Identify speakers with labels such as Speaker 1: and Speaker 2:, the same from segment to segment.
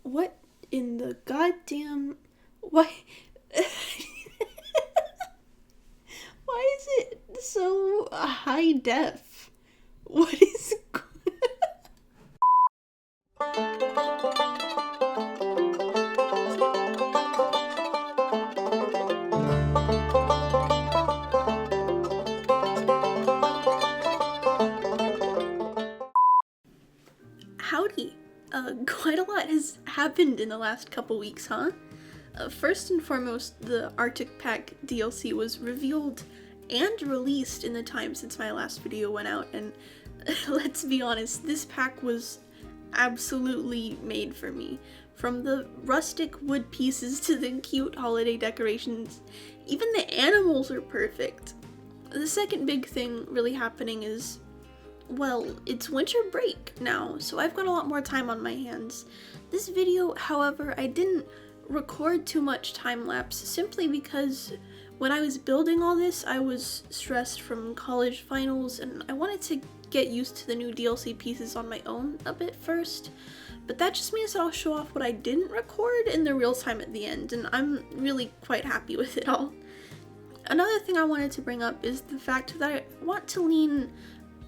Speaker 1: What in the goddamn... Why... Why is it so high def? What is... Howdy. Quite a lot has happened in the last couple weeks, huh? First and foremost, the Arctic Pack DLC was revealed and released in the time since my last video went out, and let's be honest, this pack was absolutely made for me. From the rustic wood pieces to the cute holiday decorations, even the animals are perfect. The second big thing really happening is, well, it's winter break now, so I've got a lot more time on my hands. This video, however, I didn't record too much time-lapse simply because when I was building all this, I was stressed from college finals and I wanted to get used to the new DLC pieces on my own a bit first. But that just means that I'll show off what I didn't record in the real time at the end, and I'm really quite happy with it all. Another thing I wanted to bring up is the fact that I want to lean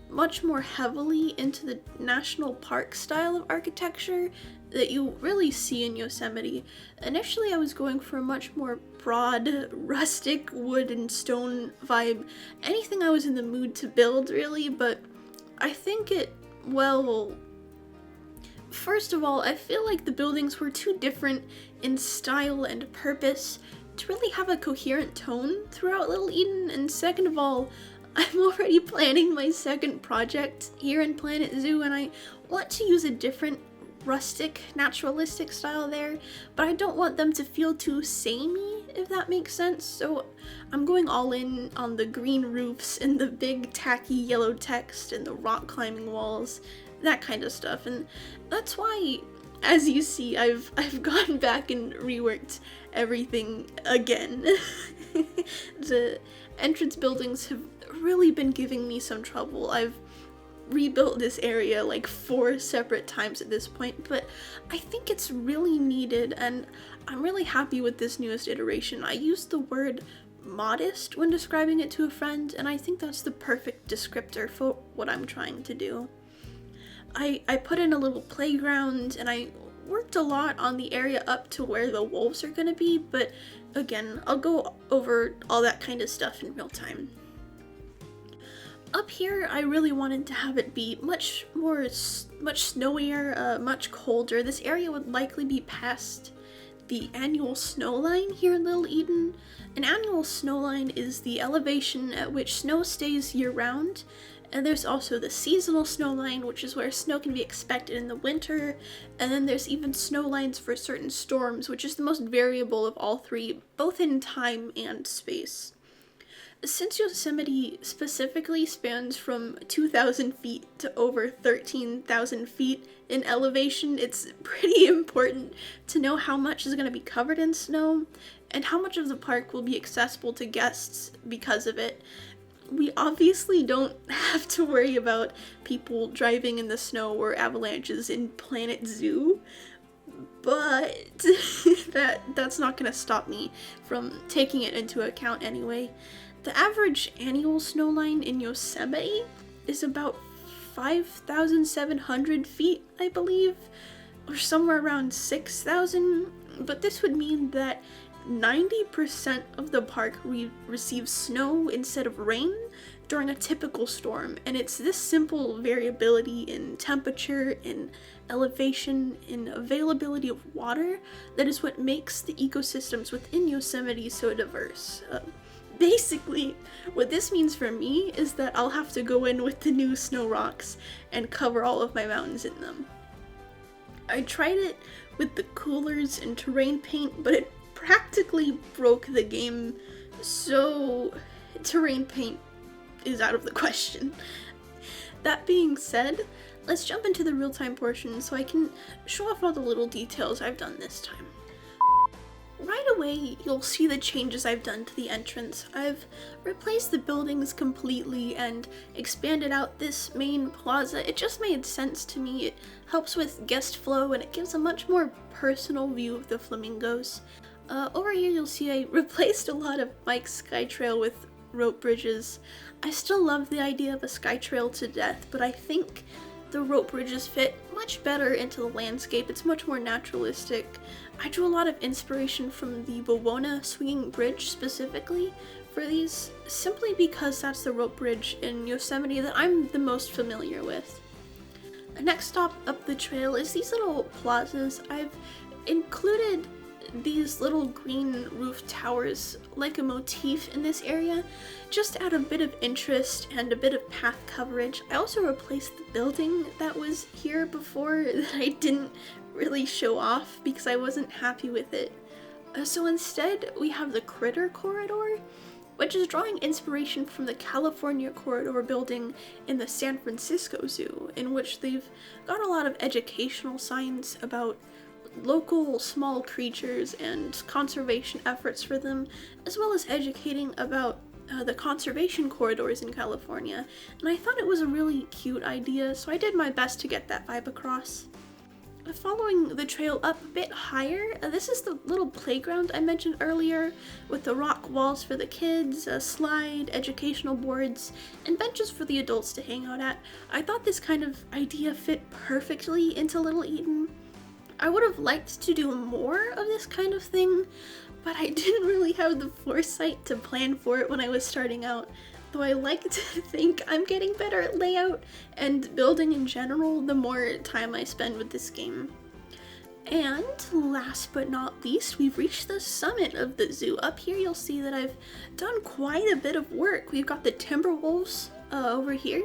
Speaker 1: much more heavily into the national park style of architecture that you really see in Yosemite. Initially I was going for a much more broad, rustic wood and stone vibe, anything I was in the mood to build really, but I think first of all, I feel like the buildings were too different in style and purpose to really have a coherent tone throughout Little Eden, and second of all, I'm already planning my second project here in Planet Zoo, and I want to use a different rustic, naturalistic style there, but I don't want them to feel too samey, if that makes sense, so I'm going all in on the green roofs and the big tacky yellow text and the rock climbing walls, that kind of stuff, and that's why, as you see, I've gone back and reworked everything again. The entrance buildings have really been giving me some trouble. I've rebuilt this area like 4 separate times at this point, but I think it's really needed and I'm really happy with this newest iteration. I used the word modest when describing it to a friend, and I think that's the perfect descriptor for what I'm trying to do. I put in a little playground and I worked a lot on the area up to where the wolves are gonna be, but again, I'll go over all that kind of stuff in real time. Up here, I really wanted to have it be much snowier, much colder. This area would likely be past the annual snow line here in Little Eden. An annual snow line is the elevation at which snow stays year-round, and there's also the seasonal snow line, which is where snow can be expected in the winter, and then there's even snow lines for certain storms, which is the most variable of all three, both in time and space. Since Yosemite specifically spans from 2,000 feet to over 13,000 feet in elevation, it's pretty important to know how much is going to be covered in snow and how much of the park will be accessible to guests because of it. We obviously don't have to worry about people driving in the snow or avalanches in Planet Zoo, but that's not going to stop me from taking it into account anyway. The average annual snow line in Yosemite is about 5,700 feet, I believe, or somewhere around 6,000, but this would mean that 90% of the park receives snow instead of rain during a typical storm, and it's this simple variability in temperature, in elevation, in availability of water that is what makes the ecosystems within Yosemite so diverse. Basically, what this means for me is that I'll have to go in with the new snow rocks and cover all of my mountains in them. I tried it with the coolers and terrain paint, but it practically broke the game, so terrain paint is out of the question. That being said, let's jump into the real-time portion so I can show off all the little details I've done this time. Right away, you'll see the changes I've done to the entrance. I've replaced the buildings completely and expanded out this main plaza. It just made sense to me. It helps with guest flow and it gives a much more personal view of the flamingos. Over here you'll see I replaced a lot of Mike's Skytrail with rope bridges. I still love the idea of a Skytrail to death, but I think the rope bridges fit much better into the landscape. It's much more naturalistic. I drew a lot of inspiration from the Wawona swinging bridge specifically for these, simply because that's the rope bridge in Yosemite that I'm the most familiar with. The next stop up the trail is these little plazas. I've included these little green roof towers like a motif in this area, just to add a bit of interest and a bit of path coverage. I also replaced the building that was here before that I didn't really show off because I wasn't happy with it. So instead we have the Critter Corridor, which is drawing inspiration from the California Corridor building in the San Francisco Zoo, in which they've got a lot of educational signs about local small creatures and conservation efforts for them, as well as educating about the conservation corridors in California. And I thought it was a really cute idea, so I did my best to get that vibe across. Following the trail up a bit higher, this is the little playground I mentioned earlier, with the rock walls for the kids, a slide, educational boards, and benches for the adults to hang out at. I thought this kind of idea fit perfectly into Little Eden. I would have liked to do more of this kind of thing, but I didn't really have the foresight to plan for it when I was starting out, though I like to think I'm getting better at layout and building in general the more time I spend with this game. And last but not least, we've reached the summit of the zoo. Up here you'll see that I've done quite a bit of work. We've got the timber wolves over here,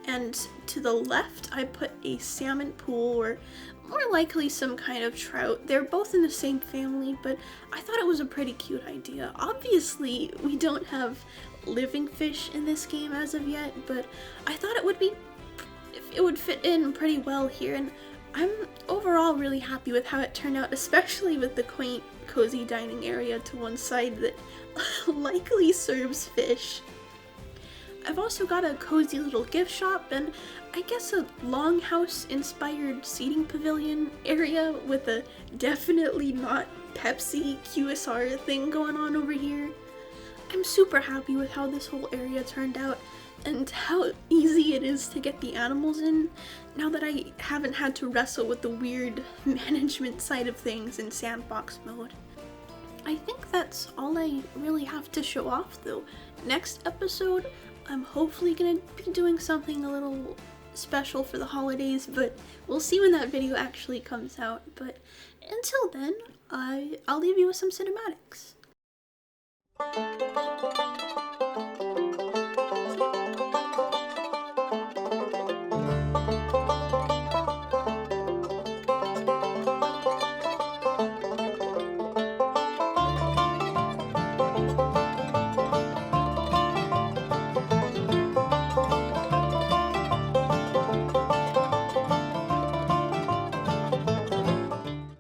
Speaker 1: and to the left I put a salmon pool, or more likely some kind of trout. They're both in the same family, but I thought it was a pretty cute idea. Obviously, we don't have living fish in this game as of yet, but I thought it would fit in pretty well here, and I'm overall really happy with how it turned out, especially with the quaint, cozy dining area to one side that likely serves fish. I've also got a cozy little gift shop and I guess a longhouse inspired seating pavilion area with a definitely not Pepsi QSR thing going on over here. I'm super happy with how this whole area turned out and how easy it is to get the animals in now that I haven't had to wrestle with the weird management side of things in sandbox mode. I think that's all I really have to show off though. Next episode, I'm hopefully gonna be doing something a little special for the holidays, but we'll see when that video actually comes out. But until then, I'll leave you with some cinematics.